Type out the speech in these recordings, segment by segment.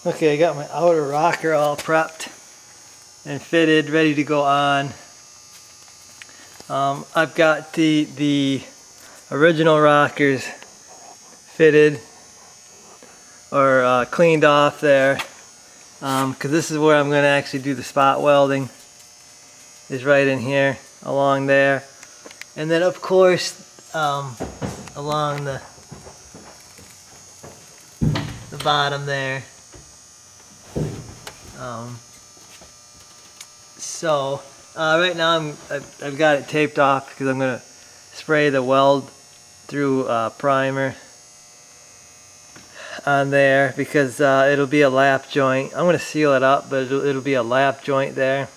Okay, I got my outer rocker all prepped and fitted, ready to go on. I've got the original rockers fitted or cleaned off there, because this is where I'm going to actually do the spot welding, is right in here along there. And then of course along the bottom there. So right now I've got it taped off because I'm going to spray the weld through primer on there, because it'll be a lap joint. I'm going to seal it up, but it'll be a lap joint there.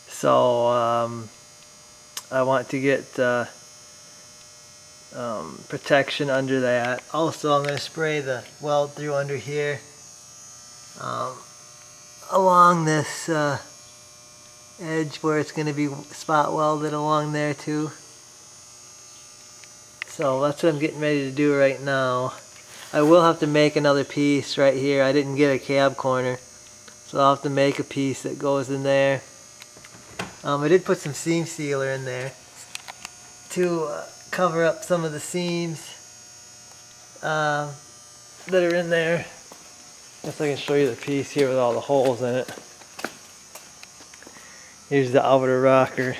So I want to get protection under that. Also, I'm going to spray the weld through under here along this edge where it's going to be spot welded along there too. So that's what I'm getting ready to do right now. I will have to make another piece right here. I didn't get a cab corner, so I'll have to make a piece that goes in there. I did put some seam sealer in there to cover up some of the seams that are in there. Guess I can show you the piece here with all the holes in it. Here's the outer rocker.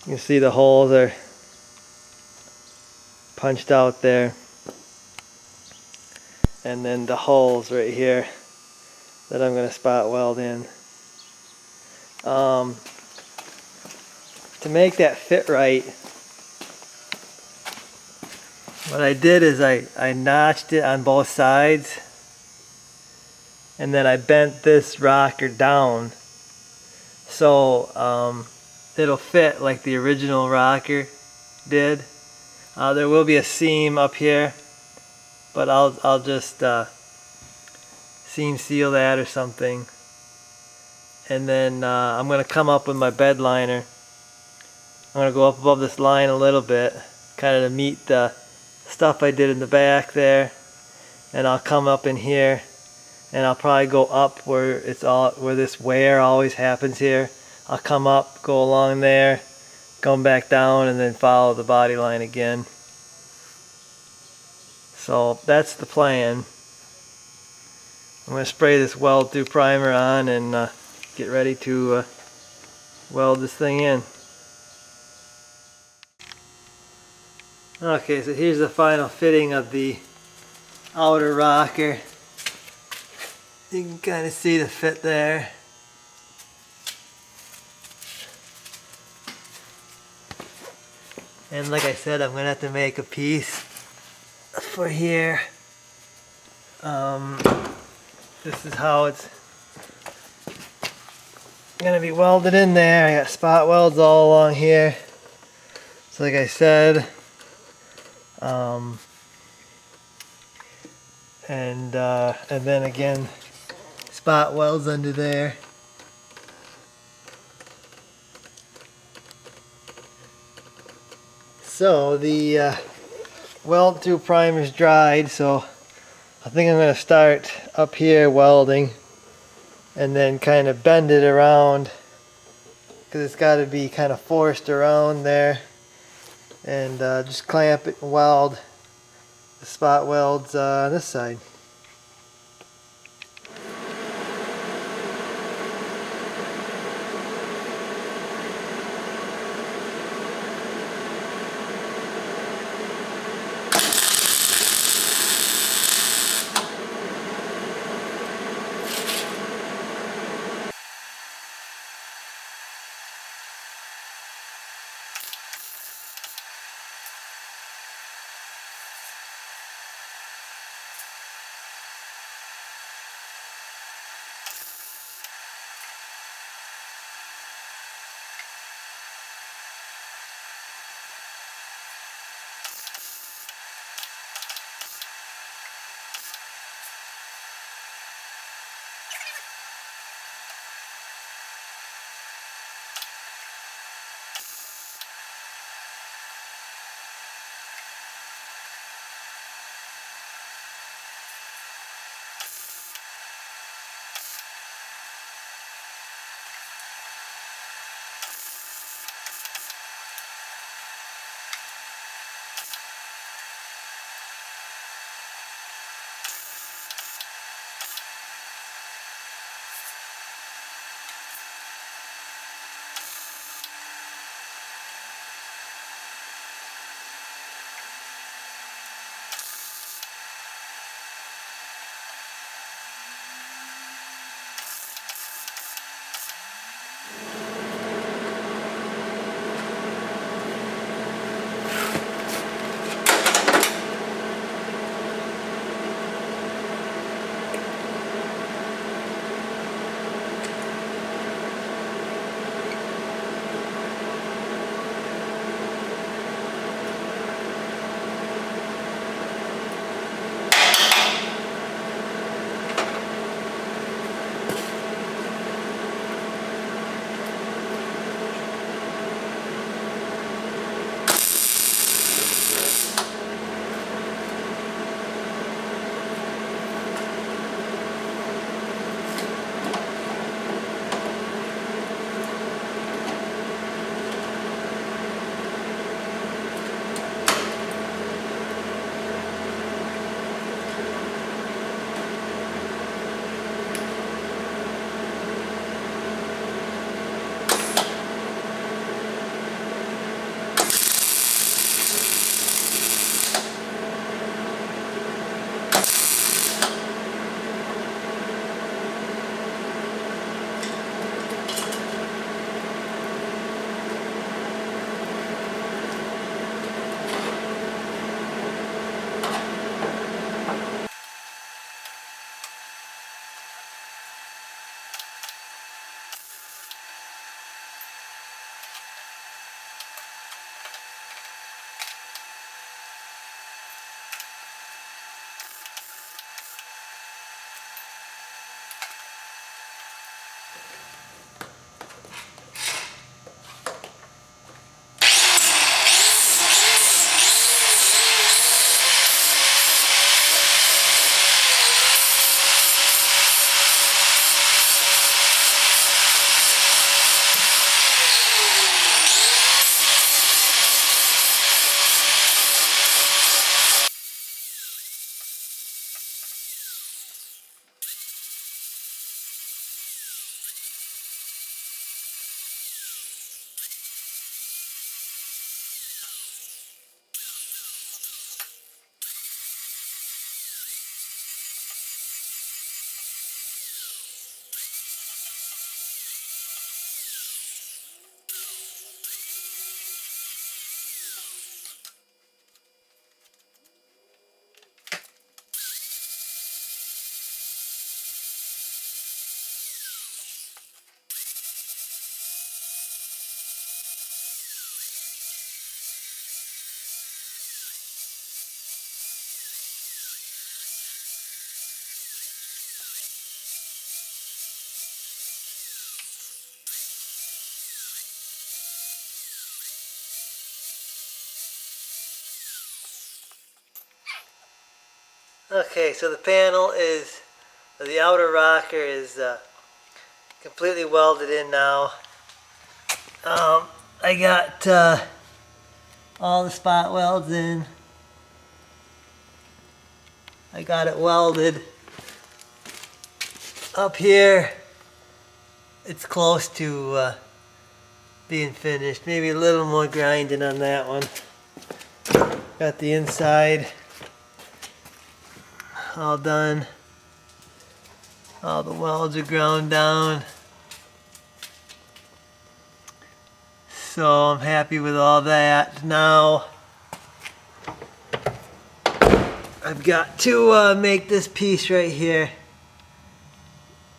You can see the holes are punched out there. And then the holes right here that I'm going to spot weld in. To make that fit right, what I did is I notched it on both sides, and then I bent this rocker down so it'll fit like the original rocker did. There will be a seam up here, but I'll just seam seal that or something. And then I'm going to come up with my bed liner. I'm going to go up above this line a little bit, kind of to meet the stuff I did in the back there. And I'll come up in here, and I'll probably go up where this wear always happens here. I'll come up, go along there, come back down, and then follow the body line again. So that's the plan. I'm going to spray this weld through primer on and get ready to weld this thing in. Okay, so here's the final fitting of the outer rocker. You can kind of see the fit there. And like I said, I'm going to have to make a piece for here. This is how it's going to be welded in there. I got spot welds all along here. So like I said, and then again, spot welds under there. So the weld through primer is dried, so I think I'm going to start up here welding and then kind of bend it around, because it's got to be kind of forced around there, and just clamp it and weld the spot welds on this side. Okay, so the panel is, the outer rocker is completely welded in now. I got all the spot welds in. I got it welded. Up here, it's close to being finished. Maybe a little more grinding on that one. Got the inside all done. All the welds are ground down. So I'm happy with all that. Now I've got to make this piece right here.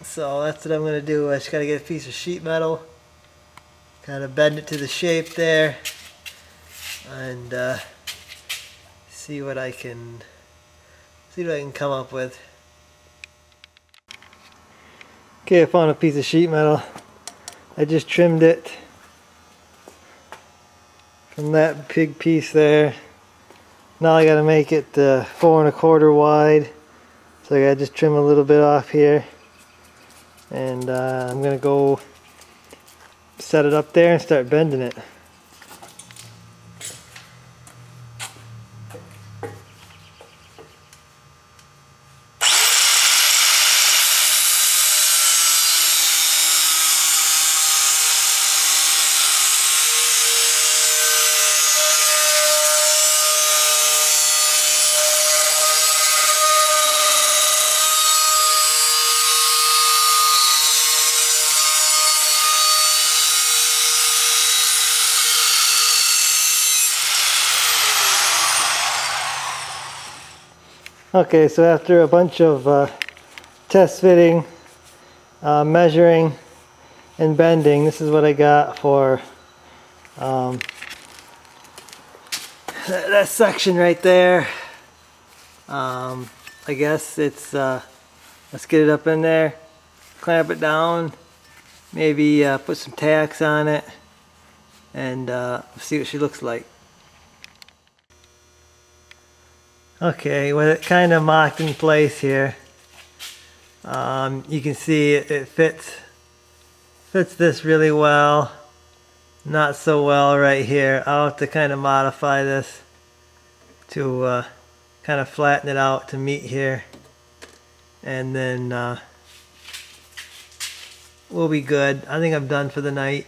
So that's what I'm going to do. I just got to get a piece of sheet metal, kind of bend it to the shape there, and see what I can come up with. Okay, I found a piece of sheet metal. I just trimmed it from that big piece there. Now I got to make it 4 1/4 wide. So I got to just trim a little bit off here. And I'm going to go set it up there and start bending it. Okay, so after a bunch of test fitting, measuring, and bending, this is what I got for that section right there. I guess it's, let's get it up in there, clamp it down, maybe put some tacks on it, and see what she looks like. Okay, with it kind of mocked in place here, you can see it fits this really well. Not so well right here. I'll have to kind of modify this to kind of flatten it out to meet here, and then we'll be good. I think I'm done for the night.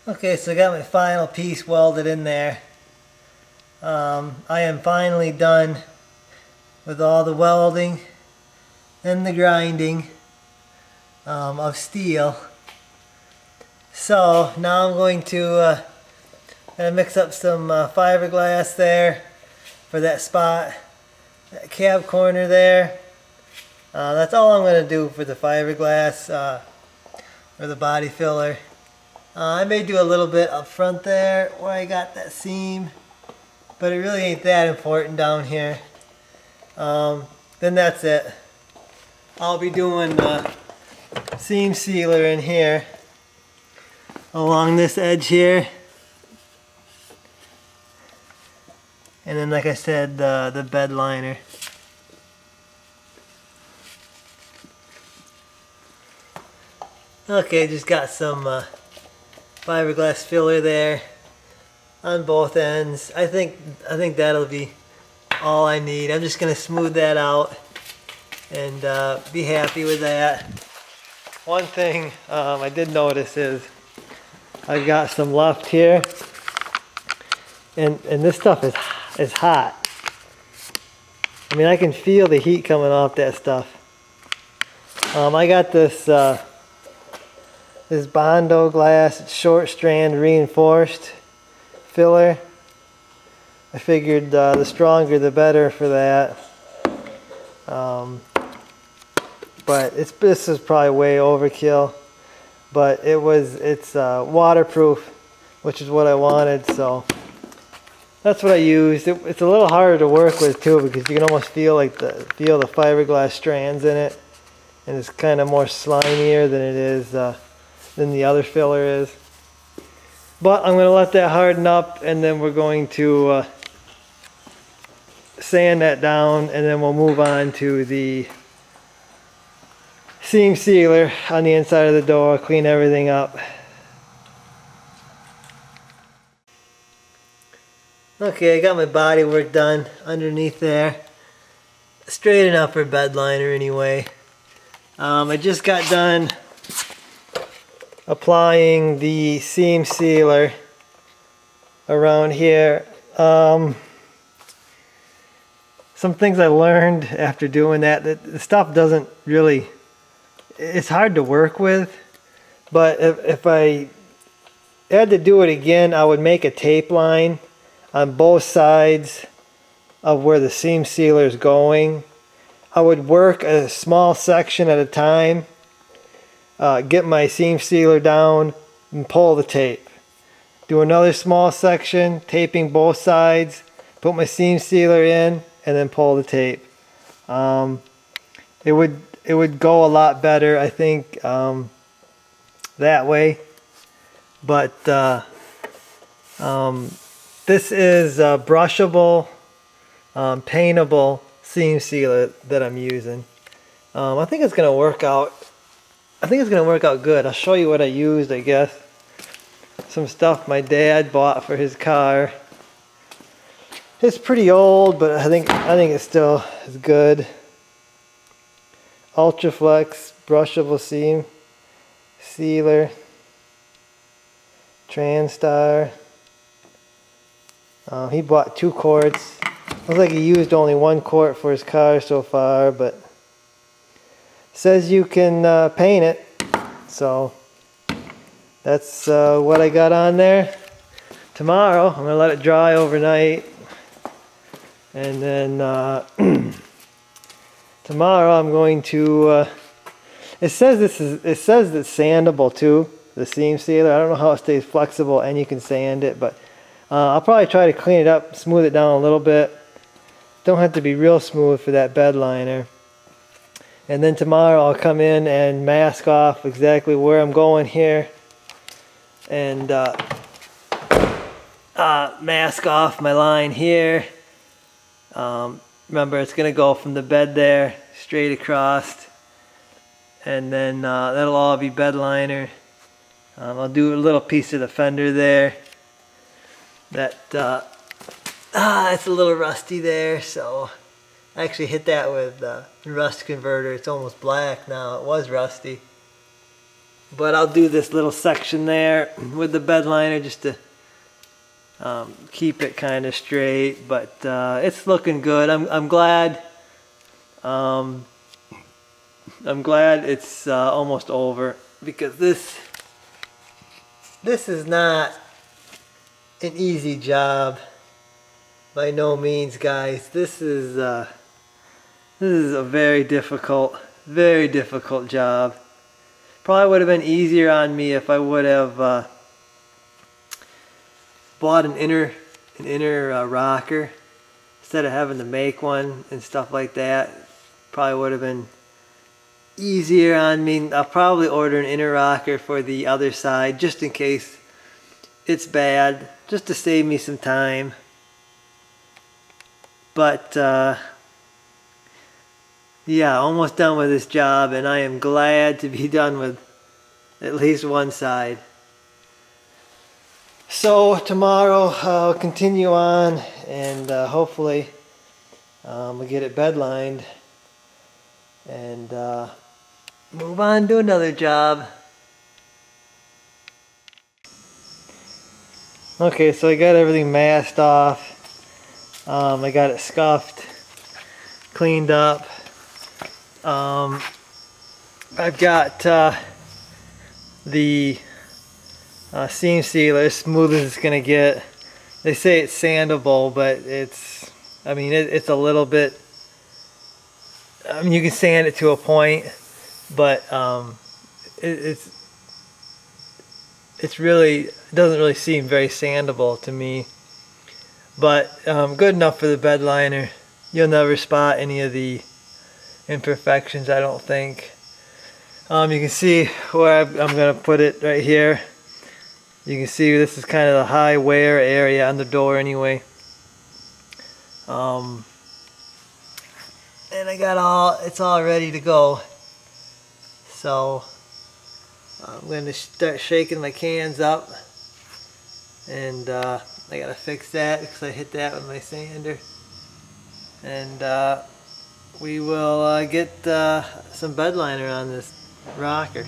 Okay, so I got my final piece welded in there. I am finally done with all the welding and the grinding of steel. So now I'm going to mix up some fiberglass there for that spot, that cab corner there. That's all I'm going to do for the fiberglass or the body filler. I may do a little bit up front there where I got that seam, but it really ain't that important down here. Then that's it. I'll be doing seam sealer in here along this edge here, and then like I said, the bed liner. Okay, just got some fiberglass filler there. on both ends. I think that'll be all I need. I'm just gonna smooth that out and be happy with that. One thing I did notice is I've got some left here, and this stuff is hot. I mean, I can feel the heat coming off that stuff. I got this this Bondo glass short strand reinforced filler. I figured the stronger the better for that. But this is probably way overkill. But it's waterproof, which is what I wanted, so that's what I used. It's a little harder to work with too, because you can almost feel the fiberglass strands in it, and it's kind of more slimier than it is than the other filler is. But I'm going to let that harden up, and then we're going to sand that down, and then we'll move on to the seam sealer on the inside of the door, clean everything up. Okay, I got my body work done underneath there. Straight enough for bed liner anyway. I just got done applying the seam sealer around here. Some things I learned after doing that the stuff doesn't really, it's hard to work with, but if I had to do it again, I would make a tape line on both sides of where the seam sealer is going. I would work a small section at a time, get my seam sealer down and pull the tape. Do another small section, taping both sides, put my seam sealer in, and then pull the tape. It would go a lot better, I think, that way. But this is a brushable, paintable seam sealer that I'm using. I think it's gonna work out. I think it's gonna work out good. I'll show you what I used, I guess. Some stuff my dad bought for his car. It's pretty old, but I think it still is good. Ultraflex brushable seam sealer, Transtar. He bought 2 quarts. Looks like he used only 1 quart for his car so far, but says you can paint it. So that's what I got on there. Tomorrow I'm gonna let it dry overnight, and then tomorrow I'm going to. It says it's sandable too, the seam sealer. I don't know how it stays flexible and you can sand it, but I'll probably try to clean it up, smooth it down a little bit. Don't have to be real smooth for that bed liner. And then tomorrow I'll come in and mask off exactly where I'm going here, and mask off my line here. Remember, it's gonna go from the bed there straight across, and then that'll all be bed liner. I'll do a little piece of the fender there. It's a little rusty there, so I actually hit that with the rust converter. It's almost black now. It was rusty. But I'll do this little section there with the bed liner just to keep it kind of straight. But it's looking good. I'm glad. I'm glad it's almost over, because this is not an easy job by no means, guys. This is a very difficult job. Probably would have been easier on me if I would have bought an inner rocker instead of having to make one and stuff like that. Probably would have been easier on me. I'll probably order an inner rocker for the other side just in case it's bad, just to save me some time. But yeah, almost done with this job, and I am glad to be done with at least one side. So tomorrow I'll continue on, and hopefully we'll get it bed lined and move on to another job. Okay, so I got everything masked off. I got it scuffed, cleaned up. I've got the seam sealer, as smooth as it's gonna get. They say it's sandable, but it's, I mean, it's a little bit, I mean, you can sand it to a point, but it's really, it doesn't really seem very sandable to me. But good enough for the bed liner. You'll never spot any of the imperfections, I don't think. You can see where I'm going to put it right here. You can see this is kind of the high wear area on the door anyway. And I got it's all ready to go. So I'm going to start shaking my cans up, and I got to fix that because I hit that with my sander. And we will get some bed liner on this rocker.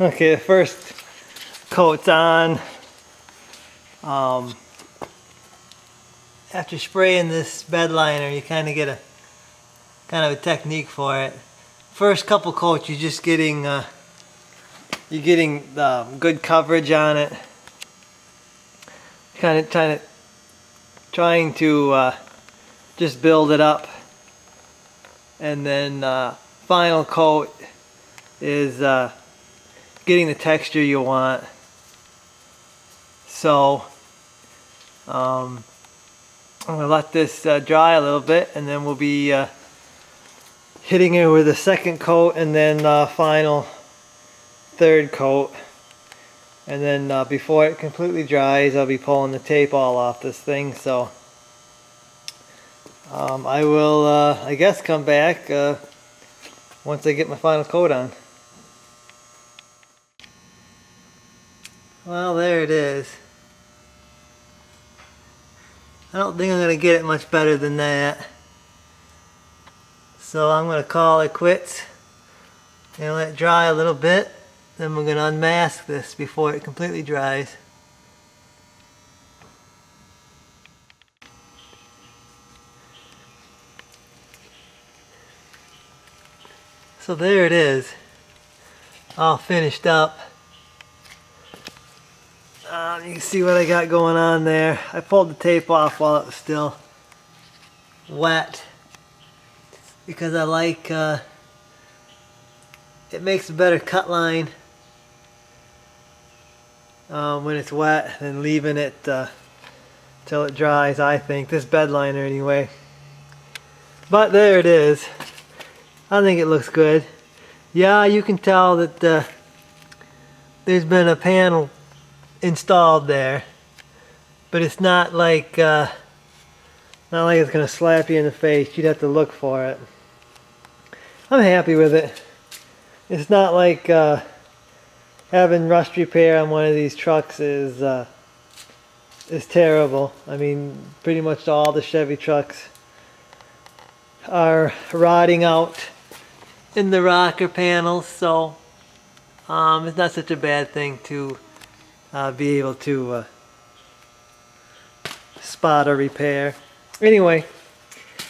Okay, the first coat's on. After spraying this bed liner, you kind of get a a technique for it. First couple coats, you're just getting good coverage on it. Trying to just build it up, and then final coat is getting the texture you want. So I'm going to let this dry a little bit, and then we'll be hitting it with a second coat, and then final third coat. And then before it completely dries, I'll be pulling the tape all off this thing. So I will, I guess, come back once I get my final coat on. Well, there it is. I don't think I'm going to get it much better than that. So I'm going to call it quits and let it dry a little bit. Then we're going to unmask this before it completely dries. So there it is, all finished up. You can see what I got going on there. I pulled the tape off while it was still wet because I like it makes a better cut line when it's wet than leaving it till it dries, I think. This bed liner anyway. But there it is. I think it looks good. Yeah, you can tell that there's been a panel installed there, but it's not like it's gonna slap you in the face. You'd have to look for it. I'm happy with it. It's not like having rust repair on one of these trucks is terrible. I mean, pretty much all the Chevy trucks are rotting out in the rocker panels, so it's not such a bad thing to be able to spot a repair. Anyway,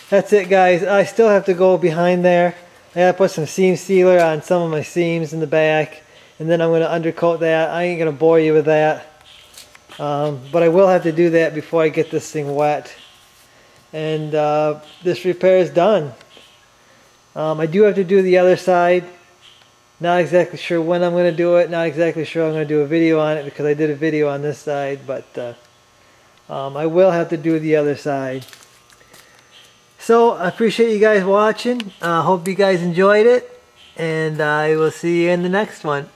that's it, guys. I still have to go behind there. I gotta put some seam sealer on some of my seams in the back, and then I'm gonna undercoat that. I ain't gonna bore you with that, but I will have to do that before I get this thing wet. And this repair is done. I do have to do the other side. Not exactly sure when I'm going to do it. Not exactly sure I'm going to do a video on it because I did a video on this side. But I will have to do the other side. So I appreciate you guys watching. Hope you guys enjoyed it. And I will see you in the next one.